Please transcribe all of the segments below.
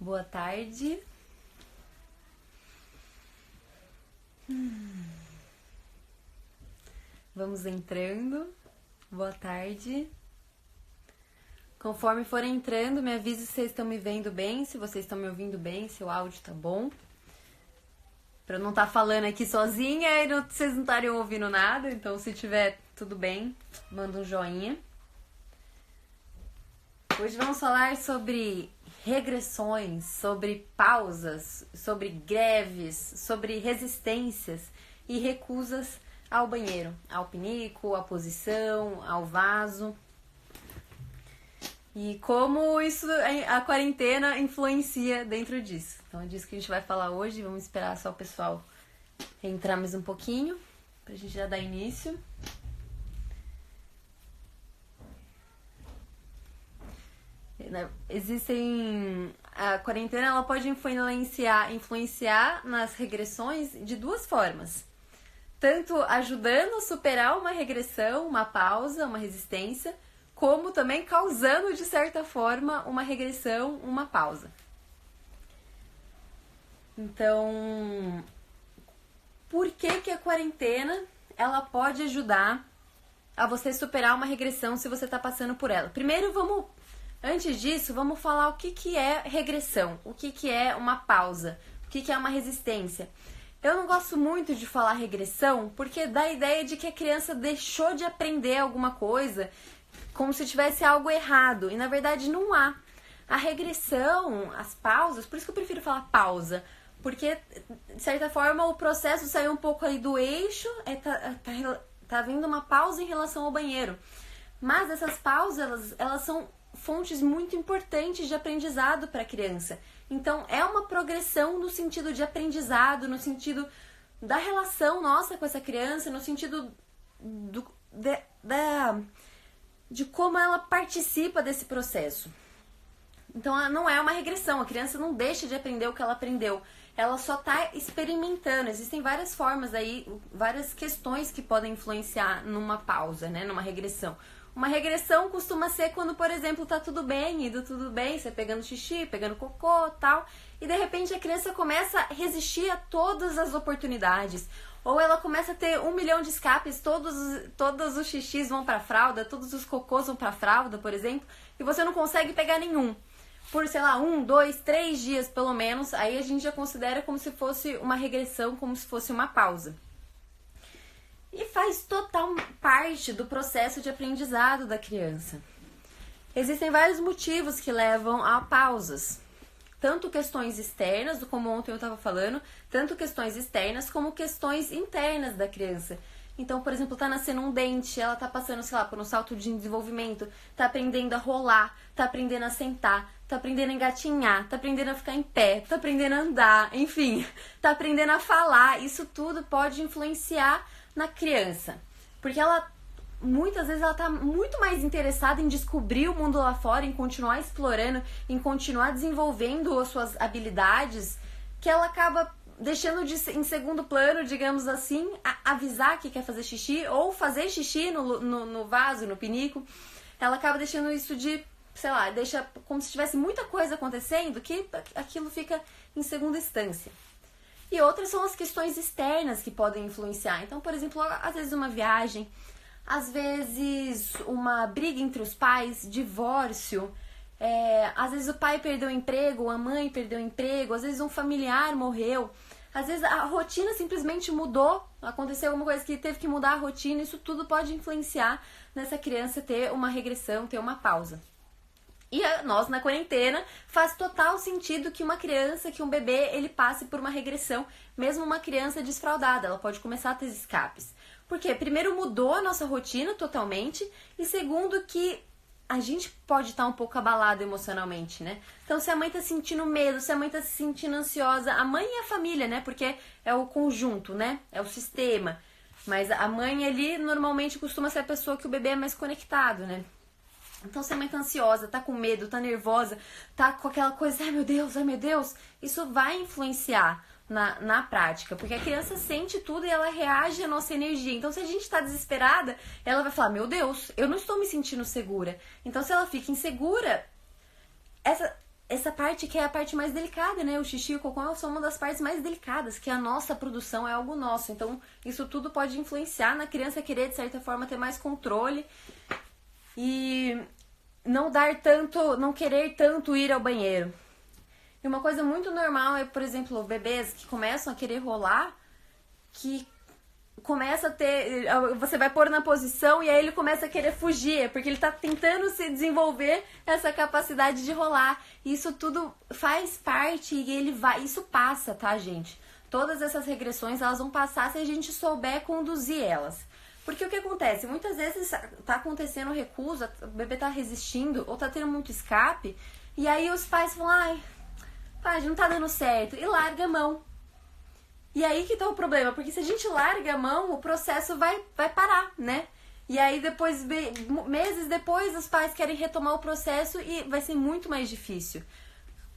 Boa tarde. Vamos entrando. Boa tarde. Conforme forem entrando, me avise se vocês estão me vendo bem, se vocês estão me ouvindo bem, se o áudio tá bom. Pra eu não estar falando aqui sozinha e vocês não estarem ouvindo nada. Então, se tiver tudo bem, manda um joinha. Hoje vamos falar sobre regressões, sobre pausas, sobre greves, sobre resistências e recusas ao banheiro, ao pinico, à posição, ao vaso. E como isso, a quarentena influencia dentro disso. Então é disso que a gente vai falar hoje. Vamos esperar só o pessoal entrar mais um pouquinho, pra gente já dar início. A quarentena ela pode influenciar nas regressões de duas formas. Tanto ajudando a superar uma regressão, uma pausa, uma resistência, como também causando, de certa forma, uma regressão, uma pausa. Então, por que a quarentena ela pode ajudar a você superar uma regressão se você está passando por ela? Primeiro, antes disso, vamos falar o que é regressão, o que é uma pausa, o que é uma resistência. Eu não gosto muito de falar regressão porque dá a ideia de que a criança deixou de aprender alguma coisa como se tivesse algo errado, e na verdade não há. A regressão, as pausas, por isso que eu prefiro falar pausa, porque de certa forma o processo saiu um pouco aí do eixo, tá vindo uma pausa em relação ao banheiro. Mas essas pausas, elas são fontes muito importantes de aprendizado para a criança. Então, é uma progressão no sentido de aprendizado, no sentido da relação nossa com essa criança, no sentido de como ela participa desse processo. Então, não é uma regressão, a criança não deixa de aprender o que ela aprendeu, ela só está experimentando. Existem várias formas aí, várias questões que podem influenciar numa pausa, né, numa regressão. Uma regressão costuma ser quando, por exemplo, tá tudo bem, indo tudo bem, você pegando xixi, pegando cocô, tal, e de repente a criança começa a resistir a todas as oportunidades. Ou ela começa a ter 1 milhão de escapes, todos os xixis vão pra fralda, todos os cocôs vão pra fralda, por exemplo, e você não consegue pegar nenhum. Por, sei lá, 1, 2, 3 dias pelo menos, aí a gente já considera como se fosse uma regressão, como se fosse uma pausa. E faz total parte do processo de aprendizado da criança. Existem vários motivos que levam a pausas. Tanto questões externas, como ontem eu estava falando, tanto questões externas como questões internas da criança. Então, por exemplo, tá nascendo um dente, ela tá passando, sei lá, por um salto de desenvolvimento, tá aprendendo a rolar, tá aprendendo a sentar, tá aprendendo a engatinhar, tá aprendendo a ficar em pé, tá aprendendo a andar, enfim, tá aprendendo a falar. Isso tudo pode influenciar na criança, porque muitas vezes ela tá muito mais interessada em descobrir o mundo lá fora, em continuar explorando, em continuar desenvolvendo as suas habilidades, que ela acaba deixando em segundo plano, digamos assim, avisar que quer fazer xixi ou fazer xixi no vaso, no pinico. Ela acaba deixando isso de, sei lá, deixa como se tivesse muita coisa acontecendo, que aquilo fica em segunda instância. E outras são as questões externas que podem influenciar. Então, por exemplo, às vezes uma viagem, às vezes uma briga entre os pais, divórcio, às vezes o pai perdeu o emprego, a mãe perdeu o emprego, às vezes um familiar morreu, às vezes a rotina simplesmente mudou, aconteceu alguma coisa que teve que mudar a rotina, isso tudo pode influenciar nessa criança ter uma regressão, ter uma pausa. E nós, na quarentena, faz total sentido que uma criança, que um bebê, ele passe por uma regressão, mesmo uma criança desfraldada, ela pode começar a ter escapes. Porque, primeiro, mudou a nossa rotina totalmente, e segundo, que a gente pode estar um pouco abalado emocionalmente, né? Então, se a mãe tá sentindo medo, se a mãe tá se sentindo ansiosa, a mãe e a família, né? Porque é o conjunto, né? É o sistema. Mas a mãe ali, normalmente, costuma ser a pessoa que o bebê é mais conectado, né? Então, se a mãe tá ansiosa, tá com medo, tá nervosa, tá com aquela coisa, ai meu Deus, isso vai influenciar na prática, porque a criança sente tudo e ela reage à nossa energia. Então, se a gente tá desesperada, ela vai falar, meu Deus, eu não estou me sentindo segura. Então, se ela fica insegura, essa parte que é a parte mais delicada, né? O xixi e o cocô são uma das partes mais delicadas, que a nossa produção é algo nosso. Então, isso tudo pode influenciar na criança querer, de certa forma, ter mais controle e não querer tanto ir ao banheiro. E uma coisa muito normal é, por exemplo, bebês que começam a querer rolar, que começa a ter... Você vai pôr na posição e aí ele começa a querer fugir, porque ele tá tentando se desenvolver essa capacidade de rolar. Isso tudo faz parte e isso passa, tá, gente? Todas essas regressões, elas vão passar se a gente souber conduzir elas. Porque o que acontece? Muitas vezes tá acontecendo recusa, o bebê tá resistindo ou tá tendo muito escape, e aí os pais falam, ai, pai, não tá dando certo, e larga a mão. E aí que tá o problema, porque se a gente larga a mão, o processo vai parar, né? E aí depois, meses depois, os pais querem retomar o processo e vai ser muito mais difícil.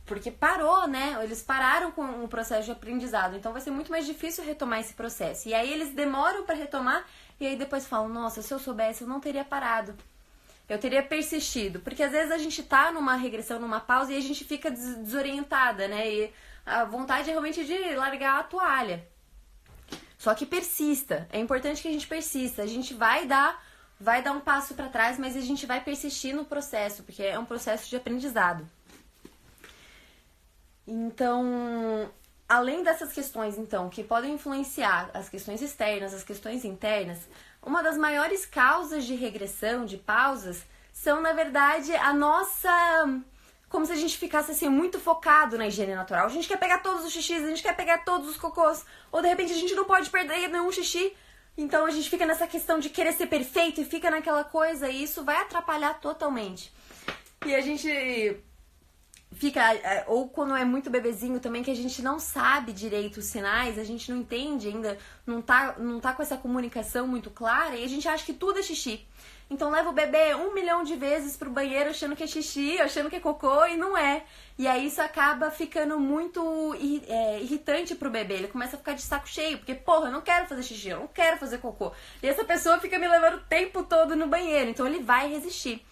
Porque parou, né? Eles pararam com o processo de aprendizado, então vai ser muito mais difícil retomar esse processo. E aí eles demoram para retomar e aí depois falam, nossa, se eu soubesse eu não teria parado. Eu teria persistido. Porque às vezes a gente tá numa regressão, numa pausa e a gente fica desorientada, né? E a vontade é realmente de largar a toalha. Só que persista. É importante que a gente persista. A gente vai dar um passo para trás, mas a gente vai persistir no processo, porque é um processo de aprendizado. Então, além dessas questões, então, que podem influenciar as questões externas, as questões internas, uma das maiores causas de regressão, de pausas, são, na verdade, a nossa... Como se a gente ficasse, assim, muito focado na higiene natural. A gente quer pegar todos os xixis, a gente quer pegar todos os cocôs. Ou, de repente, a gente não pode perder nenhum xixi. Então, a gente fica nessa questão de querer ser perfeito e fica naquela coisa. E isso vai atrapalhar totalmente. E a gente fica... Ou quando é muito bebezinho também, que a gente não sabe direito os sinais. A gente não entende ainda, não tá com essa comunicação muito clara. E a gente acha que tudo é xixi. Então leva o bebê 1 milhão de vezes pro banheiro achando que é xixi, achando que é cocô e não é. E aí isso acaba ficando muito irritante pro bebê. Ele começa a ficar de saco cheio, porque, porra, eu não quero fazer xixi, eu não quero fazer cocô. E essa pessoa fica me levando o tempo todo no banheiro, então ele vai resistir.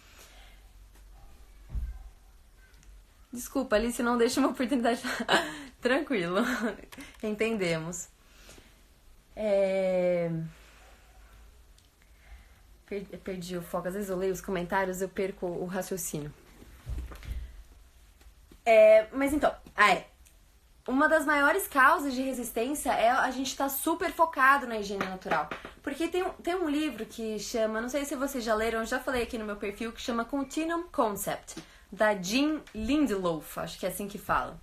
Desculpa, Alice, não deixa uma oportunidade. Tranquilo, entendemos. Perdi o foco. Às vezes eu leio os comentários, eu perco o raciocínio. Mas então, uma das maiores causas de resistência é a gente estar super focado na higiene natural. Porque tem um livro que chama, não sei se vocês já leram, eu já falei aqui no meu perfil, que chama Continuum Concept, da Jean Lindelof, acho que é assim que fala.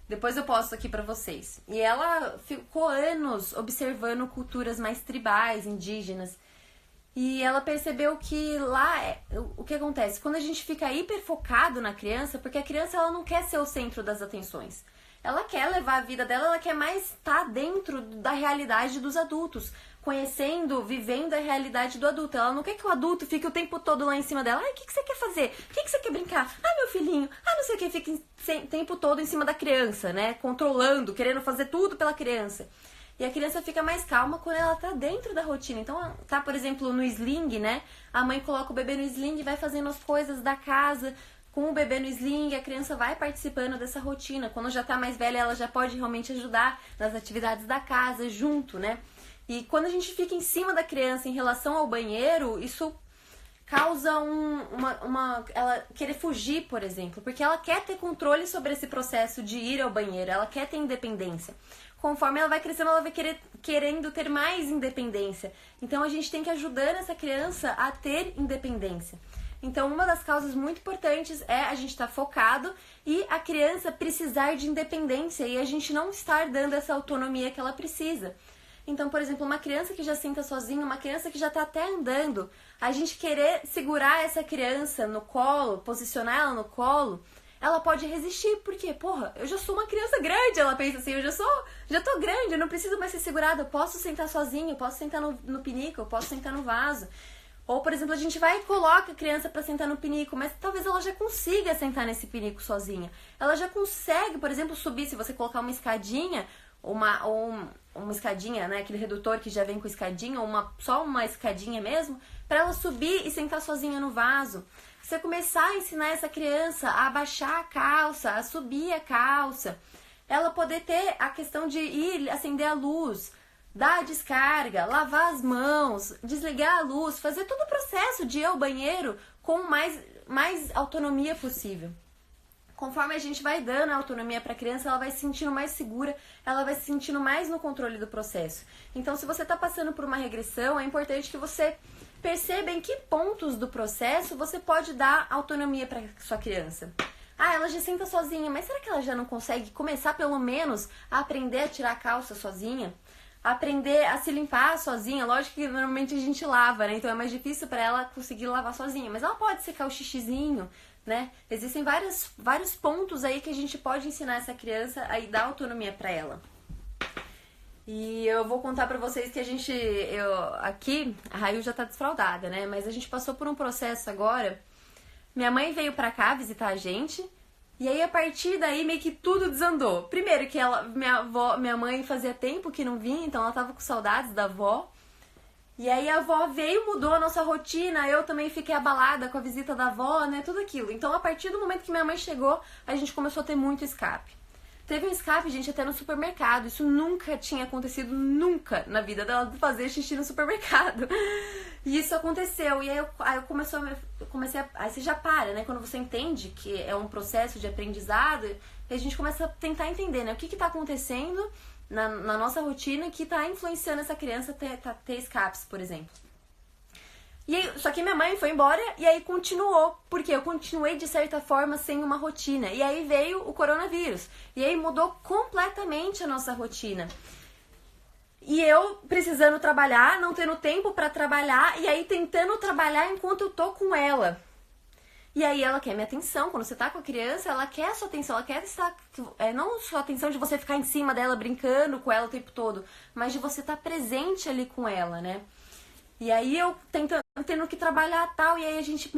Depois eu posto aqui pra vocês. E ela ficou anos observando culturas mais tribais, indígenas. E ela percebeu que lá, o que acontece? Quando a gente fica hiper focado na criança, porque a criança ela não quer ser o centro das atenções. Ela quer levar a vida dela, ela quer mais estar dentro da realidade dos adultos. Conhecendo, vivendo a realidade do adulto. Ela não quer que o adulto fique o tempo todo lá em cima dela. Ai, o que você quer fazer? O que você quer brincar? Ai, meu filhinho. Ai, não sei o que. Fica o tempo todo em cima da criança, né? Controlando, querendo fazer tudo pela criança. E a criança fica mais calma quando ela tá dentro da rotina. Então, tá, por exemplo, no sling, né? A mãe coloca o bebê no sling e vai fazendo as coisas da casa com o bebê no sling. A criança vai participando dessa rotina. Quando já tá mais velha, ela já pode realmente ajudar nas atividades da casa junto, né? E quando a gente fica em cima da criança em relação ao banheiro, isso causa ela querer fugir, por exemplo. Porque ela quer ter controle sobre esse processo de ir ao banheiro. Ela quer ter independência. Conforme ela vai crescendo, ela vai querendo ter mais independência. Então, a gente tem que ajudar essa criança a ter independência. Então, uma das causas muito importantes é a gente estar focado e a criança precisar de independência e a gente não estar dando essa autonomia que ela precisa. Então, por exemplo, uma criança que já senta sozinha, uma criança que já está até andando, a gente querer segurar essa criança no colo, posicionar ela no colo, ela pode resistir, porque, porra, eu já sou uma criança grande, ela pensa assim, já tô grande, eu não preciso mais ser segurada, eu posso sentar sozinha, eu posso sentar no pinico, eu posso sentar no vaso. Ou, por exemplo, a gente vai e coloca a criança para sentar no pinico, mas talvez ela já consiga sentar nesse pinico sozinha. Ela já consegue, por exemplo, subir, se você colocar uma escadinha, uma escadinha, né? Aquele redutor que já vem com escadinha, ou só uma escadinha mesmo, para ela subir e sentar sozinha no vaso. Você começar a ensinar essa criança a abaixar a calça, a subir a calça, ela poder ter a questão de ir acender a luz, dar a descarga, lavar as mãos, desligar a luz, fazer todo o processo de ir ao banheiro com mais autonomia possível. Conforme a gente vai dando a autonomia para a criança, ela vai se sentindo mais segura, ela vai se sentindo mais no controle do processo. Então, se você está passando por uma regressão, é importante que você perceba em que pontos do processo você pode dar autonomia para sua criança. Ah, ela já senta sozinha, mas será que ela já não consegue começar pelo menos a aprender a tirar a calça sozinha? Aprender a se limpar sozinha? Lógico que normalmente a gente lava, né? Então é mais difícil para ela conseguir lavar sozinha, mas ela pode secar o xixizinho, né? Existem vários pontos aí que a gente pode ensinar essa criança a dar autonomia para ela. E eu vou contar pra vocês que aqui, a Raio já tá desfraldada, né? Mas a gente passou por um processo agora. Minha mãe veio pra cá visitar a gente. E aí, a partir daí, meio que tudo desandou. Primeiro que minha mãe fazia tempo que não vinha, então ela tava com saudades da avó. E aí a avó veio, mudou a nossa rotina, eu também fiquei abalada com a visita da avó, né? Tudo aquilo. Então, a partir do momento que minha mãe chegou, a gente começou a ter muito escape. Teve um escape, gente, até no supermercado. Isso nunca tinha acontecido, nunca na vida dela fazer xixi no supermercado. E isso aconteceu. E aí eu comecei a... Aí você já para, né? Quando você entende que é um processo de aprendizado, a gente começa a tentar entender, né? O que tá acontecendo na nossa rotina que tá influenciando essa criança a ter escapes, por exemplo. E aí, só que minha mãe foi embora e aí continuou, porque eu continuei de certa forma sem uma rotina. E aí veio o coronavírus. E aí mudou completamente a nossa rotina. E eu precisando trabalhar, não tendo tempo pra trabalhar, e aí tentando trabalhar enquanto eu tô com ela. E aí ela quer minha atenção. Quando você tá com a criança, ela quer a sua atenção, ela quer estar... não só a atenção de você ficar em cima dela, brincando com ela o tempo todo, mas de você estar presente ali com ela, né? E aí eu tendo que trabalhar tal, e aí a gente,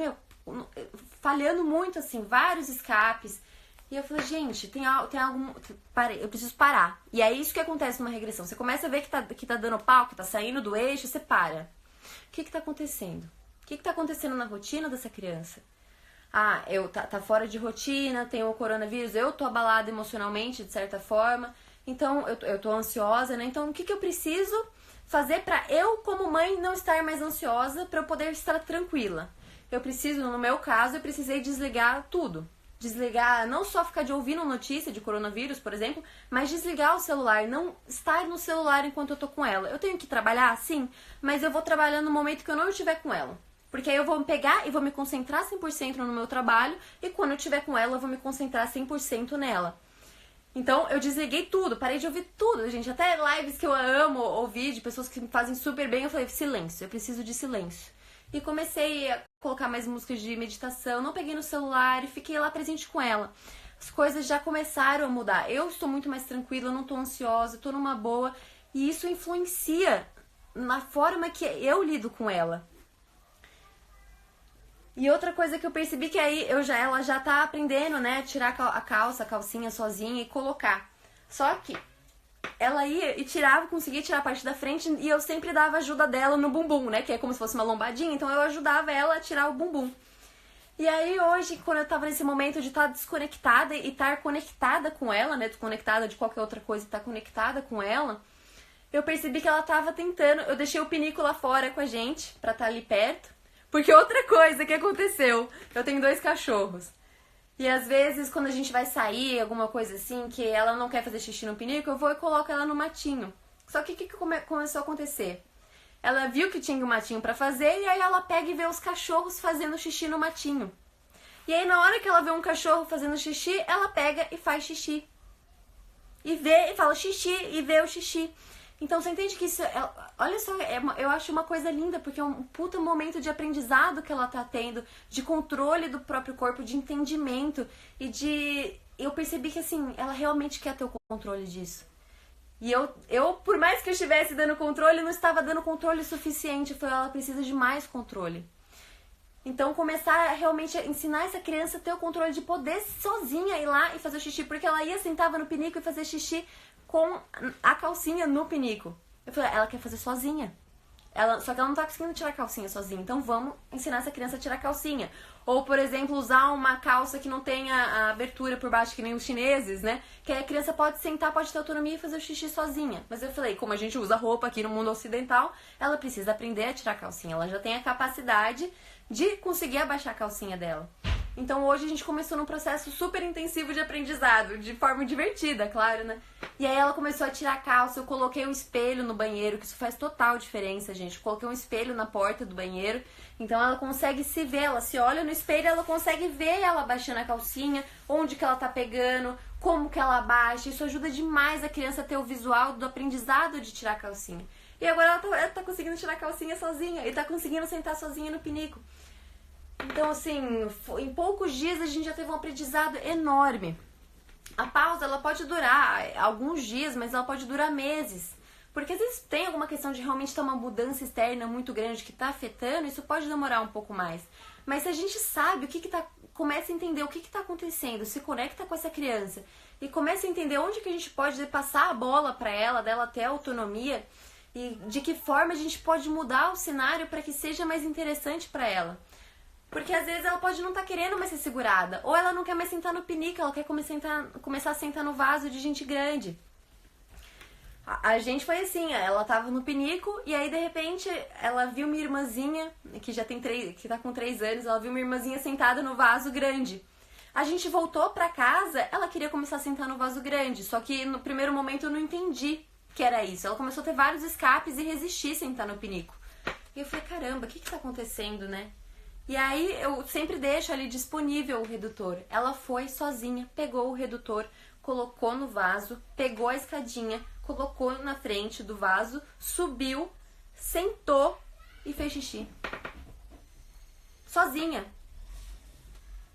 falhando muito, assim, vários escapes. E eu falei, gente, tem algum... eu preciso parar. E é isso que acontece numa regressão. Você começa a ver que tá dando pau, que tá saindo do eixo, você para. O que tá acontecendo? O que tá acontecendo na rotina dessa criança? Ah, tá fora de rotina, tem o coronavírus, eu tô abalada emocionalmente, de certa forma. Então, eu tô ansiosa, né? Então, o que eu preciso fazer pra eu, como mãe, não estar mais ansiosa, pra eu poder estar tranquila? Eu preciso, no meu caso, eu precisei desligar tudo. Desligar, não só ficar de ouvindo notícia de coronavírus, por exemplo, mas desligar o celular, não estar no celular enquanto eu tô com ela. Eu tenho que trabalhar, sim, mas eu vou trabalhar no momento que eu não estiver com ela. Porque aí eu vou pegar e vou me concentrar 100% no meu trabalho, e quando eu estiver com ela, eu vou me concentrar 100% nela. Então, eu desliguei tudo, parei de ouvir tudo, gente. Até lives que eu amo ouvir, de pessoas que me fazem super bem, eu falei, silêncio, eu preciso de silêncio. E comecei a colocar mais músicas de meditação, não peguei no celular e fiquei lá presente com ela. As coisas já começaram a mudar. Eu estou muito mais tranquila, eu não estou ansiosa, estou numa boa. E isso influencia na forma que eu lido com ela. E outra coisa que eu percebi que aí ela já tá aprendendo, né, tirar a calcinha sozinha e colocar. Só que ela ia e conseguia tirar a parte da frente, e eu sempre dava ajuda dela no bumbum, né, que é como se fosse uma lombadinha, então eu ajudava ela a tirar o bumbum. E aí hoje, quando eu tava nesse momento de estar desconectada e estar conectada com ela, né, desconectada de qualquer outra coisa e estar conectada com ela, eu percebi que ela tava tentando, eu deixei o pinico lá fora com a gente, pra estar ali perto. Porque outra coisa que aconteceu, eu tenho 2 cachorros. E às vezes, quando a gente vai sair, alguma coisa assim, que ela não quer fazer xixi no pinico, eu vou e coloco ela no matinho. Só que o que começou a acontecer? Ela viu que tinha um matinho pra fazer, e aí ela pega e vê os cachorros fazendo xixi no matinho. E aí, na hora que ela vê um cachorro fazendo xixi, ela pega e faz xixi. E vê, e fala xixi, e vê o xixi. Então, você entende que isso... olha só, eu acho uma coisa linda, porque é um puta momento de aprendizado que ela tá tendo, de controle do próprio corpo, de entendimento, e de... Eu percebi que, assim, ela realmente quer ter o controle disso. E eu, por mais que eu estivesse dando controle, não estava dando controle suficiente. Ela precisa de mais controle. Então começar a realmente ensinar essa criança a ter o controle de poder sozinha ir lá e fazer o xixi, porque ela ia, sentava no pinico e fazia xixi com a calcinha no pinico. Eu falei, ela quer fazer sozinha. Só que ela não tá conseguindo tirar a calcinha sozinha. Então vamos ensinar essa criança a tirar a calcinha. Ou, por exemplo, usar uma calça que não tenha a abertura por baixo, que nem os chineses, né? Que aí a criança pode sentar, pode ter autonomia e fazer o xixi sozinha. Mas eu falei, como a gente usa roupa aqui no mundo ocidental, ela precisa aprender a tirar a calcinha. Ela já tem a capacidade de conseguir abaixar a calcinha dela. Então hoje a gente começou num processo super intensivo de aprendizado, de forma divertida, claro, né? E aí ela começou a tirar a calça, eu coloquei um espelho no banheiro, que isso faz total diferença, gente. Eu coloquei um espelho na porta do banheiro, então ela consegue se ver, ela se olha no espelho, ela consegue ver ela abaixando a calcinha, onde que ela tá pegando, como que ela abaixa. Isso ajuda demais a criança a ter o visual do aprendizado de tirar a calcinha. E agora ela tá conseguindo tirar a calcinha sozinha, e tá conseguindo sentar sozinha no pinico. Então, assim, em poucos dias a gente já teve um aprendizado enorme. A pausa, ela pode durar alguns dias, mas ela pode durar meses. Porque às vezes tem alguma questão de realmente ter uma mudança externa muito grande que está afetando, isso pode demorar um pouco mais. Mas se a gente sabe começa a entender o que está acontecendo, se conecta com essa criança e começa a entender onde que a gente pode passar a bola para ela, dela ter autonomia e de que forma a gente pode mudar o cenário para que seja mais interessante para ela. Porque às vezes ela pode não estar querendo mais ser segurada. Ou ela não quer mais sentar no pinico, ela quer começar a sentar no vaso de gente grande. A gente foi assim, ela tava no pinico e aí de repente ela viu minha irmãzinha, que tá com 3 anos, ela viu minha irmãzinha sentada no vaso grande. A gente voltou pra casa, ela queria começar a sentar no vaso grande, só que no primeiro momento eu não entendi que era isso. Ela começou a ter vários escapes e resistir a sentar no pinico. E eu falei, caramba, o que tá acontecendo, né? E aí eu sempre deixo ali disponível o redutor. Ela foi sozinha, pegou o redutor, colocou no vaso, pegou a escadinha, colocou na frente do vaso, subiu, sentou e fez xixi. Sozinha.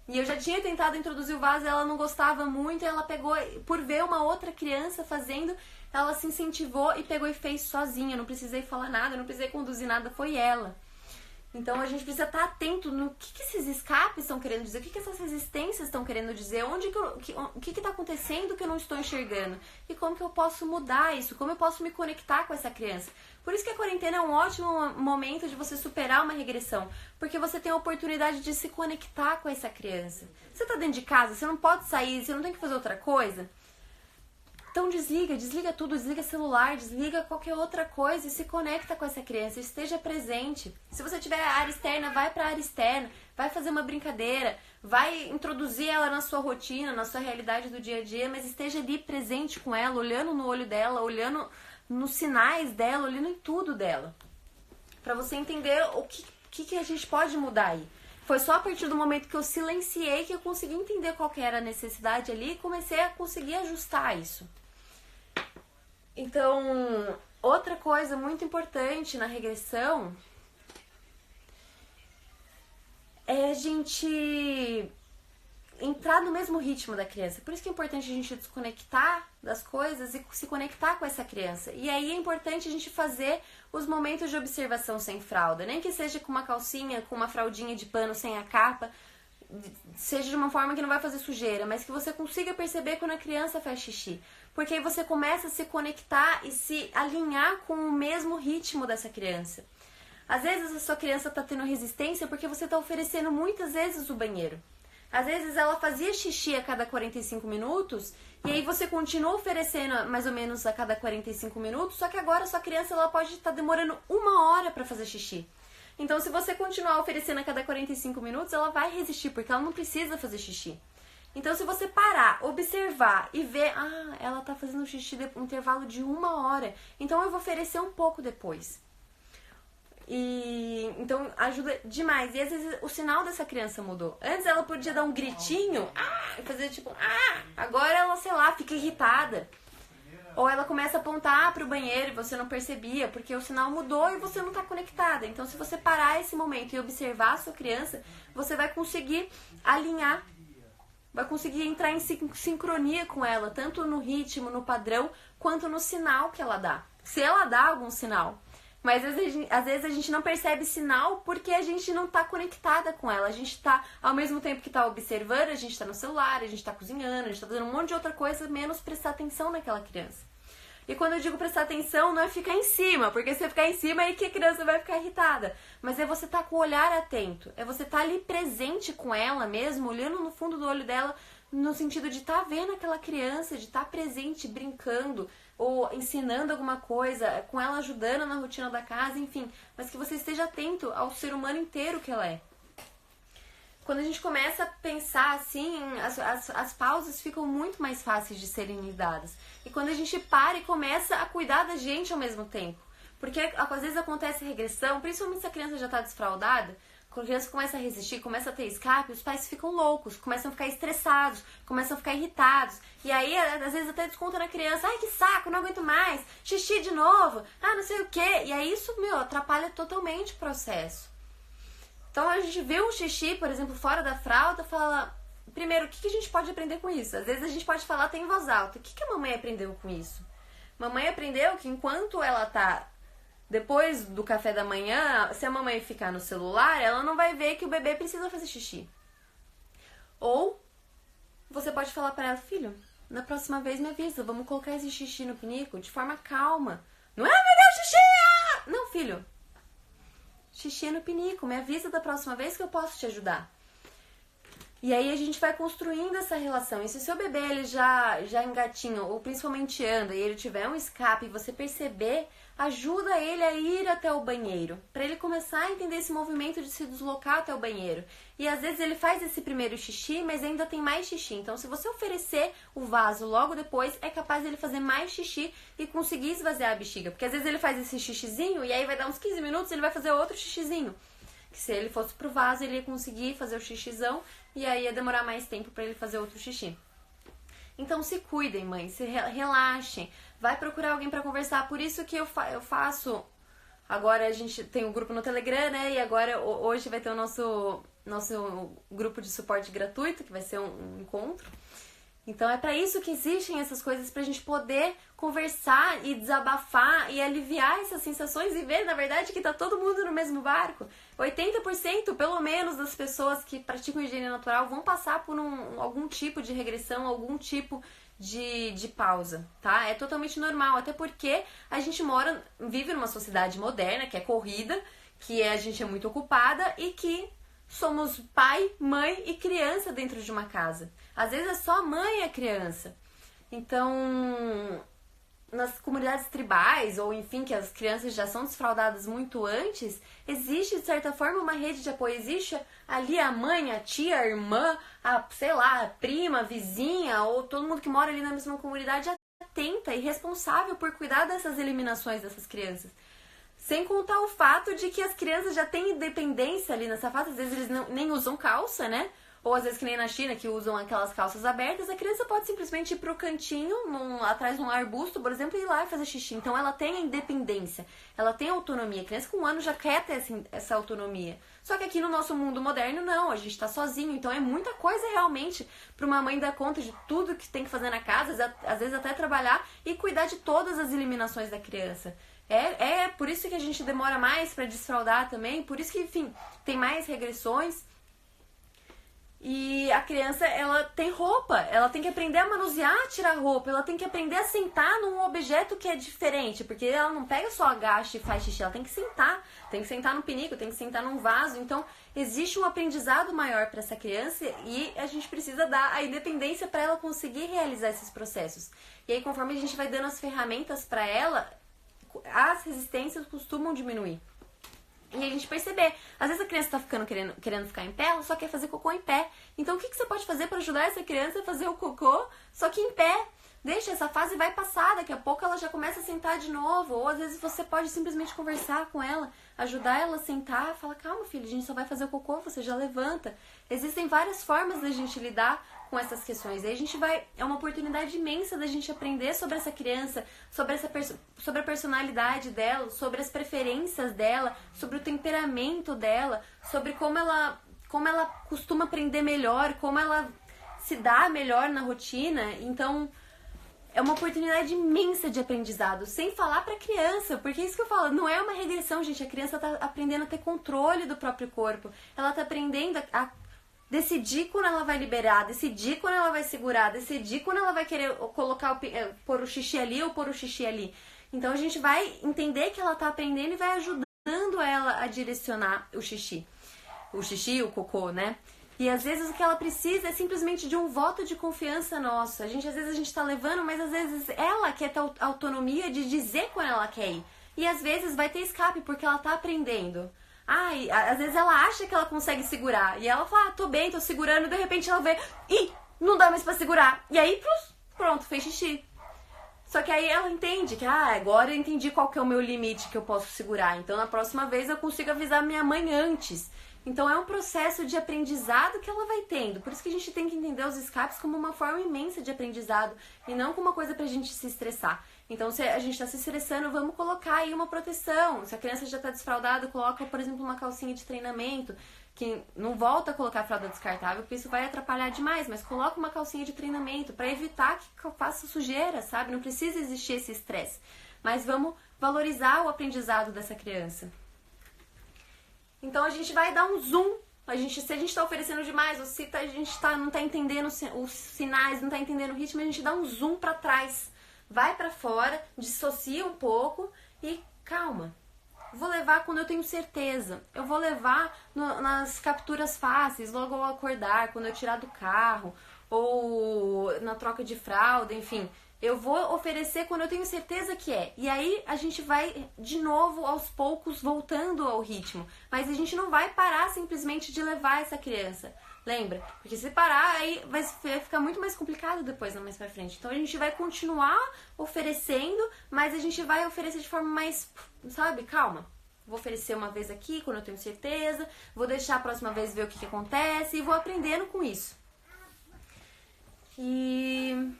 E eu já tinha tentado introduzir o vaso, ela não gostava muito, e ela pegou, por ver uma outra criança fazendo, ela se incentivou e pegou e fez sozinha. Não precisei falar nada, não precisei conduzir nada, foi ela. Então a gente precisa estar atento no que esses escapes estão querendo dizer, o que essas resistências estão querendo dizer, o que está acontecendo que eu não estou enxergando e como que eu posso mudar isso, como eu posso me conectar com essa criança. Por isso que a quarentena é um ótimo momento de você superar uma regressão, porque você tem a oportunidade de se conectar com essa criança. Você está dentro de casa, você não pode sair, você não tem que fazer outra coisa. Então desliga tudo, desliga celular, desliga qualquer outra coisa e se conecta com essa criança, esteja presente. Se você tiver área externa, vai para a área externa, vai fazer uma brincadeira, vai introduzir ela na sua rotina, na sua realidade do dia a dia, mas esteja ali presente com ela, olhando no olho dela, olhando nos sinais dela, olhando em tudo dela. Para você entender o que a gente pode mudar aí. Foi só a partir do momento que eu silenciei que eu consegui entender qual que era a necessidade ali e comecei a conseguir ajustar isso. Então, outra coisa muito importante na regressão é a gente entrar no mesmo ritmo da criança. Por isso que é importante a gente desconectar das coisas e se conectar com essa criança. E aí é importante a gente fazer os momentos de observação sem fralda. Nem que seja com uma calcinha, com uma fraldinha de pano sem a capa, seja de uma forma que não vai fazer sujeira, mas que você consiga perceber quando a criança faz xixi. Porque aí você começa a se conectar e se alinhar com o mesmo ritmo dessa criança. Às vezes a sua criança está tendo resistência porque você está oferecendo muitas vezes o banheiro. Às vezes ela fazia xixi a cada 45 minutos e aí você continua oferecendo mais ou menos a cada 45 minutos, só que agora a sua criança ela pode estar demorando 1 hora para fazer xixi. Então se você continuar oferecendo a cada 45 minutos, ela vai resistir porque ela não precisa fazer xixi. Então se você parar, observar e ver, ela tá fazendo xixi um intervalo de 1 hora, então eu vou oferecer um pouco depois. E então ajuda demais. E às vezes o sinal dessa criança mudou. Antes ela podia dar um gritinho, fazer tipo, agora ela, sei lá, fica irritada. Ou ela começa a apontar pro banheiro e você não percebia, porque o sinal mudou e você não tá conectada. Então se você parar esse momento e observar a sua criança, você vai conseguir alinhar, vai conseguir entrar em sincronia com ela, tanto no ritmo, no padrão, quanto no sinal que ela dá. Se ela dá algum sinal. Mas às vezes a gente não percebe sinal porque a gente não tá conectada com ela. A gente tá, ao mesmo tempo que tá observando, a gente tá no celular, a gente tá cozinhando, a gente tá fazendo um monte de outra coisa, menos prestar atenção naquela criança. E quando eu digo prestar atenção, não é ficar em cima, porque se você ficar em cima, aí que a criança vai ficar irritada. Mas é você estar com o olhar atento, é você estar ali presente com ela mesmo, olhando no fundo do olho dela, no sentido de estar vendo aquela criança, de estar presente, brincando, ou ensinando alguma coisa, com ela ajudando na rotina da casa, enfim. Mas que você esteja atento ao ser humano inteiro que ela é. Quando a gente começa a pensar assim, as pausas ficam muito mais fáceis de serem lidadas. E quando a gente para e começa a cuidar da gente ao mesmo tempo. Porque às vezes acontece regressão, principalmente se a criança já está desfraldada, quando a criança começa a resistir, começa a ter escape, os pais ficam loucos, começam a ficar estressados, começam a ficar irritados. E aí, às vezes, até desconta na criança, ai que saco, não aguento mais, xixi de novo, não sei o quê. E aí isso, atrapalha totalmente o processo. Então a gente vê um xixi, por exemplo, fora da fralda, fala, primeiro, o que a gente pode aprender com isso? Às vezes a gente pode falar até em voz alta, o que a mamãe aprendeu com isso? Mamãe aprendeu que enquanto ela tá depois do café da manhã, se a mamãe ficar no celular, ela não vai ver que o bebê precisa fazer xixi. Ou você pode falar para ela, filho, na próxima vez me avisa, vamos colocar esse xixi no pinico de forma calma. Não é, meu Deus, xixi! Não, filho, xixi é no pinico, me avisa da próxima vez que eu posso te ajudar. E aí a gente vai construindo essa relação. E se o seu bebê ele já engatinha, ou principalmente anda, e ele tiver um escape e você perceber, ajuda ele a ir até o banheiro, para ele começar a entender esse movimento de se deslocar até o banheiro. E às vezes ele faz esse primeiro xixi, mas ainda tem mais xixi. Então se você oferecer o vaso logo depois, é capaz dele fazer mais xixi e conseguir esvaziar a bexiga. Porque às vezes ele faz esse xixizinho e aí vai dar uns 15 minutos e ele vai fazer outro xixizinho. Que se ele fosse pro vaso, ele ia conseguir fazer o xixizão e aí ia demorar mais tempo para ele fazer outro xixi. Então se cuidem, mãe, se relaxem, vai procurar alguém para conversar. Por isso que eu faço, agora a gente tem um grupo no Telegram, né? E agora hoje vai ter o nosso grupo de suporte gratuito, que vai ser um encontro. Então é para isso que existem essas coisas, pra gente poder conversar e desabafar e aliviar essas sensações e ver, na verdade, que tá todo mundo no mesmo barco. 80% pelo menos das pessoas que praticam higiene natural vão passar por algum tipo de regressão, algum tipo de pausa, tá? É totalmente normal, até porque a gente vive numa sociedade moderna, que é corrida, que a gente é muito ocupada e que somos pai, mãe e criança dentro de uma casa. Às vezes é só a mãe e a criança. Então, nas comunidades tribais, ou enfim, que as crianças já são desfraldadas muito antes, existe, de certa forma, uma rede de apoio. Existe ali a mãe, a tia, a irmã, a prima, a vizinha, ou todo mundo que mora ali na mesma comunidade atenta e responsável por cuidar dessas eliminações dessas crianças. Sem contar o fato de que as crianças já têm independência ali nessa fase, às vezes eles nem usam calça, né? Ou às vezes que nem na China, que usam aquelas calças abertas, a criança pode simplesmente ir pro cantinho, atrás de um arbusto, por exemplo, e ir lá e fazer xixi. Então ela tem a independência, ela tem a autonomia. A criança com 1 ano já quer ter essa autonomia. Só que aqui no nosso mundo moderno, não, a gente tá sozinho. Então é muita coisa realmente pra uma mãe dar conta de tudo que tem que fazer na casa, às vezes até trabalhar e cuidar de todas as eliminações da criança. É por isso que a gente demora mais pra desfraldar também, por isso que, enfim, tem mais regressões. E a criança, ela tem roupa, ela tem que aprender a manusear, tirar roupa, ela tem que aprender a sentar num objeto que é diferente, porque ela não pega só agacha e faz xixi, ela tem que sentar no pinico, tem que sentar num vaso. Então, existe um aprendizado maior para essa criança e a gente precisa dar a independência para ela conseguir realizar esses processos. E aí, conforme a gente vai dando as ferramentas para ela, as resistências costumam diminuir. E a gente perceber, às vezes a criança tá querendo ficar em pé, ela só quer fazer cocô em pé. Então o que você pode fazer para ajudar essa criança a fazer o cocô, só que em pé? Deixa, essa fase vai passar, daqui a pouco ela já começa a sentar de novo. Ou às vezes você pode simplesmente conversar com ela, ajudar ela a sentar, falar, calma filho, a gente só vai fazer o cocô, você já levanta. Existem várias formas da gente lidar com essas questões. Aí a gente é uma oportunidade imensa da gente aprender sobre essa criança, sobre a personalidade dela, sobre as preferências dela, sobre o temperamento dela, sobre como ela costuma aprender melhor, como ela se dá melhor na rotina. Então, é uma oportunidade imensa de aprendizado, sem falar pra criança, porque é isso que eu falo, não é uma regressão, gente, a criança tá aprendendo a ter controle do próprio corpo, ela tá aprendendo a decidir quando ela vai liberar, decidir quando ela vai segurar, decidir quando ela vai querer colocar, pôr o xixi ali ou pôr o xixi ali. Então a gente vai entender que ela tá aprendendo e vai ajudando ela a direcionar o xixi, o cocô, né? E às vezes o que ela precisa é simplesmente de um voto de confiança nosso. Às vezes a gente tá levando, mas às vezes ela quer ter autonomia de dizer quando ela quer ir. E às vezes vai ter escape porque ela tá aprendendo. E às vezes ela acha que ela consegue segurar. E ela fala, tô bem, tô segurando. E de repente ela vê, não dá mais pra segurar. E aí, pronto, fez xixi. Só que aí ela entende que, agora eu entendi qual que é o meu limite que eu posso segurar. Então na próxima vez eu consigo avisar minha mãe antes. Então é um processo de aprendizado que ela vai tendo. Por isso que a gente tem que entender os escapes como uma forma imensa de aprendizado e não como uma coisa pra gente se estressar. Então se a gente tá se estressando, vamos colocar aí uma proteção. Se a criança já tá desfraldada, coloca, por exemplo, uma calcinha de treinamento, que não volta a colocar a fralda descartável, porque isso vai atrapalhar demais, mas coloca uma calcinha de treinamento pra evitar que eu faça sujeira, sabe? Não precisa existir esse estresse. Mas vamos valorizar o aprendizado dessa criança. Então a gente vai dar um zoom. Se a gente está oferecendo demais, ou se a gente não está entendendo os sinais, não está entendendo o ritmo, a gente dá um zoom para trás. Vai para fora, dissocia um pouco e calma. Vou levar quando eu tenho certeza. Eu vou levar nas capturas fáceis, logo ao acordar, quando eu tirar do carro, ou na troca de fralda, enfim. Eu vou oferecer quando eu tenho certeza que é. E aí a gente vai, de novo, aos poucos, voltando ao ritmo. Mas a gente não vai parar simplesmente de levar essa criança. Lembra? Porque se parar, aí vai ficar muito mais complicado depois, mais pra frente. Então a gente vai continuar oferecendo, mas a gente vai oferecer de forma mais, sabe, calma. Vou oferecer uma vez aqui, quando eu tenho certeza. Vou deixar a próxima vez ver o que acontece. E vou aprendendo com isso. E...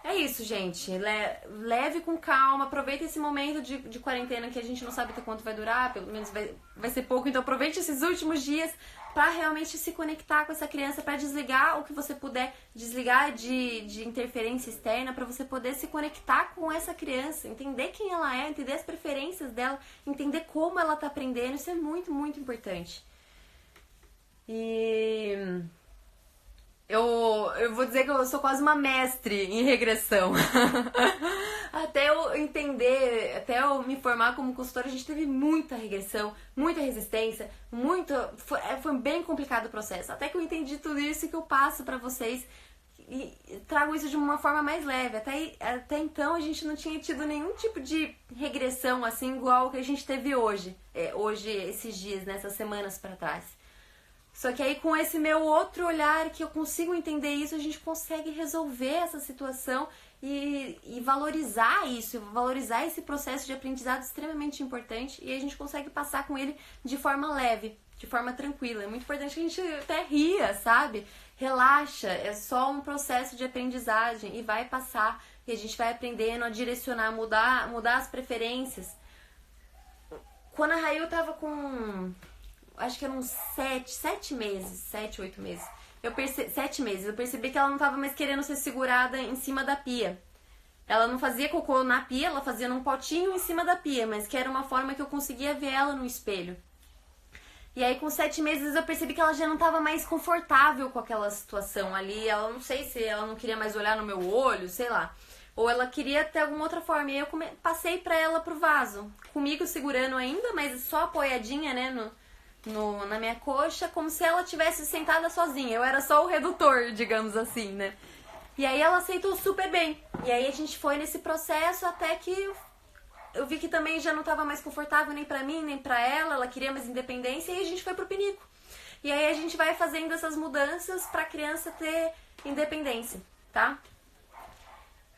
é isso, gente. Leve com calma, aproveita esse momento de quarentena que a gente não sabe até quanto vai durar, pelo menos vai ser pouco, então aproveite esses últimos dias para realmente se conectar com essa criança, para desligar o que você puder desligar de interferência externa, para você poder se conectar com essa criança, entender quem ela é, entender as preferências dela, entender como ela tá aprendendo, isso é muito, muito importante. E... Eu vou dizer que eu sou quase uma mestre em regressão. Até eu entender, até eu me formar como consultora, a gente teve muita regressão, muita resistência, foi bem complicado o processo. Até que eu entendi tudo isso que eu passo pra vocês e trago isso de uma forma mais leve. Até então a gente não tinha tido nenhum tipo de regressão assim igual que a gente teve hoje. Hoje, esses dias, nessas semanas pra trás. Só que aí com esse meu outro olhar, que eu consigo entender isso, a gente consegue resolver essa situação e valorizar isso, valorizar esse processo de aprendizado extremamente importante, e a gente consegue passar com ele de forma leve, de forma tranquila. É muito importante que a gente até ria, sabe? Relaxa, é só um processo de aprendizagem e vai passar, e a gente vai aprendendo a direcionar, mudar as preferências. Quando a Rayu tava com... acho que eram 7 meses, 7, 8 meses. 7 meses. Eu percebi que ela não estava mais querendo ser segurada em cima da pia. Ela não fazia cocô na pia, ela fazia num potinho em cima da pia, mas que era uma forma que eu conseguia ver ela no espelho. E aí com 7 meses eu percebi que ela já não estava mais confortável com aquela situação ali. Ela, não sei se ela não queria mais olhar no meu olho, sei lá. Ou ela queria ter alguma outra forma. E aí eu passei pra ela pro vaso. Comigo segurando ainda, mas só apoiadinha, né, na minha coxa, como se ela tivesse sentada sozinha. Eu era só o redutor, digamos assim, né? E aí ela aceitou super bem. E aí a gente foi nesse processo até que eu vi que também já não estava mais confortável nem pra mim, nem pra ela. Ela queria mais independência e a gente foi pro pinico. E aí a gente vai fazendo essas mudanças pra criança ter independência, tá?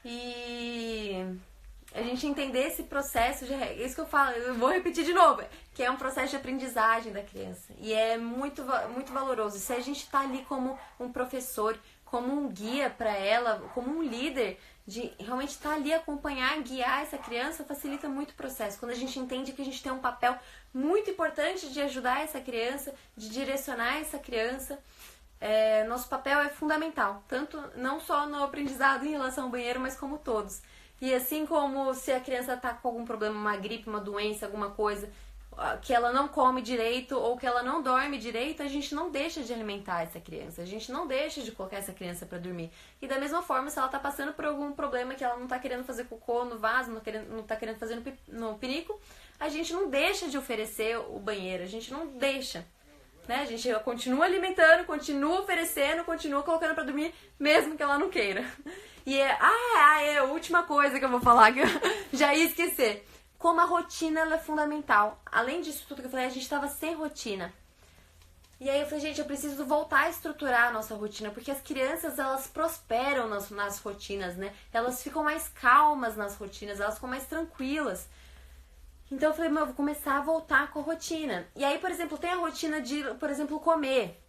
E... a gente entender esse processo isso que eu falo, eu vou repetir de novo, que é um processo de aprendizagem da criança. E é muito, muito valoroso. E se a gente tá ali como um professor, como um guia para ela, como um líder, de realmente estar ali acompanhar, guiar essa criança, facilita muito o processo. Quando a gente entende que a gente tem um papel muito importante de ajudar essa criança, de direcionar essa criança, nosso papel é fundamental, tanto não só no aprendizado em relação ao banheiro, mas como todos. E assim como se a criança está com algum problema, uma gripe, uma doença, alguma coisa, que ela não come direito ou que ela não dorme direito, a gente não deixa de alimentar essa criança, a gente não deixa de colocar essa criança para dormir. E da mesma forma, se ela está passando por algum problema que ela não está querendo fazer cocô no vaso, não está querendo fazer no pinico, a gente não deixa de oferecer o banheiro, a gente não deixa. Né? A gente continua alimentando, continua oferecendo, continua colocando pra dormir, mesmo que ela não queira. E a última coisa que eu vou falar, que eu já ia esquecer. Como a rotina ela é fundamental. Além disso tudo que eu falei, a gente tava sem rotina. E aí eu falei, gente, eu preciso voltar a estruturar a nossa rotina, porque as crianças, elas prosperam nas rotinas, né? Elas ficam mais calmas nas rotinas, elas ficam mais tranquilas. Então eu falei, eu vou começar a voltar com a rotina. E aí, por exemplo, tem a rotina de, por exemplo, comer.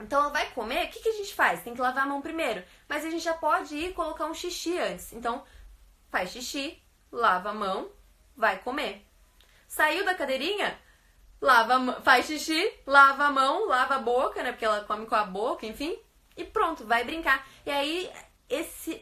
Então ela vai comer, o que a gente faz? Tem que lavar a mão primeiro. Mas a gente já pode ir colocar um xixi antes. Então, faz xixi, lava a mão, vai comer. Saiu da cadeirinha, faz xixi, lava a mão, lava a boca, né? Porque ela come com a boca, enfim. E pronto, vai brincar. E aí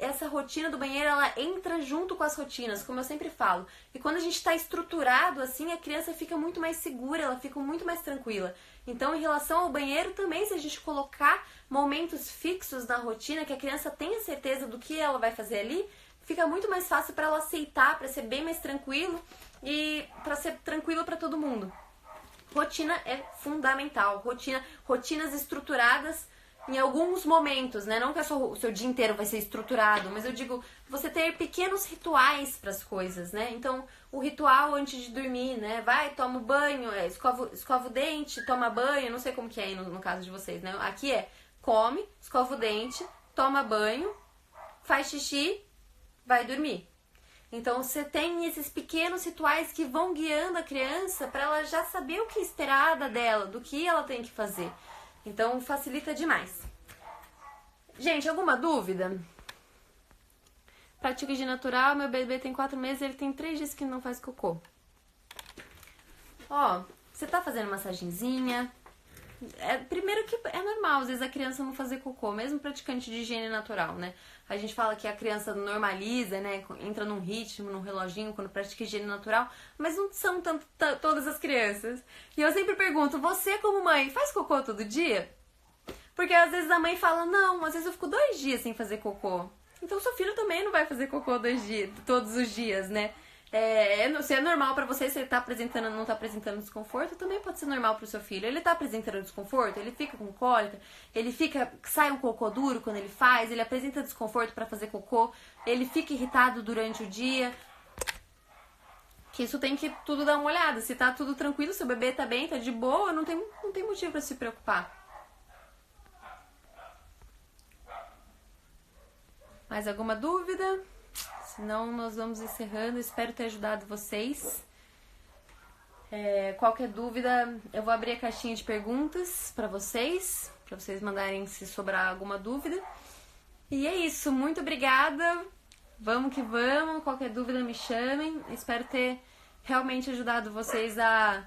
essa rotina do banheiro, ela entra junto com as rotinas, como eu sempre falo. E quando a gente está estruturado assim, a criança fica muito mais segura, ela fica muito mais tranquila. Então, em relação ao banheiro também, se a gente colocar momentos fixos na rotina, que a criança tenha certeza do que ela vai fazer ali, fica muito mais fácil para ela aceitar, para ser bem mais tranquilo e para ser tranquilo para todo mundo. Rotina é fundamental, rotinas estruturadas em alguns momentos, né? Não que o seu dia inteiro vai ser estruturado, mas eu digo, você ter pequenos rituais para as coisas, né? Então, o ritual antes de dormir, né? Vai, toma o banho, escova o dente, toma banho, não sei como que é aí no caso de vocês, né? Aqui come, escova o dente, toma banho, faz xixi, vai dormir. Então, você tem esses pequenos rituais que vão guiando a criança para ela já saber o que esperar dela, do que ela tem que fazer. Então, facilita demais. Gente, alguma dúvida? Pratico higiene natural, meu bebê tem 4 meses, ele tem 3 dias que não faz cocô. Ó, você tá fazendo massagenzinha. Primeiro que é normal, às vezes a criança não fazer cocô, mesmo praticante de higiene natural, né? A gente fala que a criança normaliza, né? Entra num ritmo, num reloginho quando pratica higiene natural, mas não são todas as crianças. E eu sempre pergunto, você como mãe, faz cocô todo dia? Porque às vezes a mãe fala, não, às vezes eu fico 2 dias sem fazer cocô. Então seu filho também não vai fazer cocô todos os dias, né? Se é normal pra você, se ele não tá apresentando desconforto, também pode ser normal pro seu filho. Ele tá apresentando desconforto, ele fica com cólica, sai um cocô duro quando ele faz, ele apresenta desconforto pra fazer cocô, ele fica irritado durante o dia. Que isso tem que tudo dar uma olhada. Se tá tudo tranquilo, seu bebê tá bem, tá de boa, não tem motivo pra se preocupar. Mais alguma dúvida? Senão nós vamos encerrando. Espero ter ajudado vocês. Qualquer dúvida, eu vou abrir a caixinha de perguntas para vocês mandarem se sobrar alguma dúvida. E é isso, muito obrigada. Vamos que vamos. Qualquer dúvida me chamem. Espero ter realmente ajudado vocês a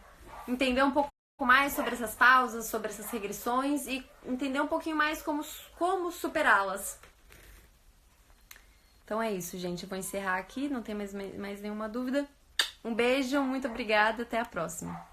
entender um pouco mais sobre essas pausas, sobre essas regressões e entender um pouquinho mais como superá-las. Então é isso, gente. Eu vou encerrar aqui, não tem mais nenhuma dúvida. Um beijo, muito obrigada, até a próxima.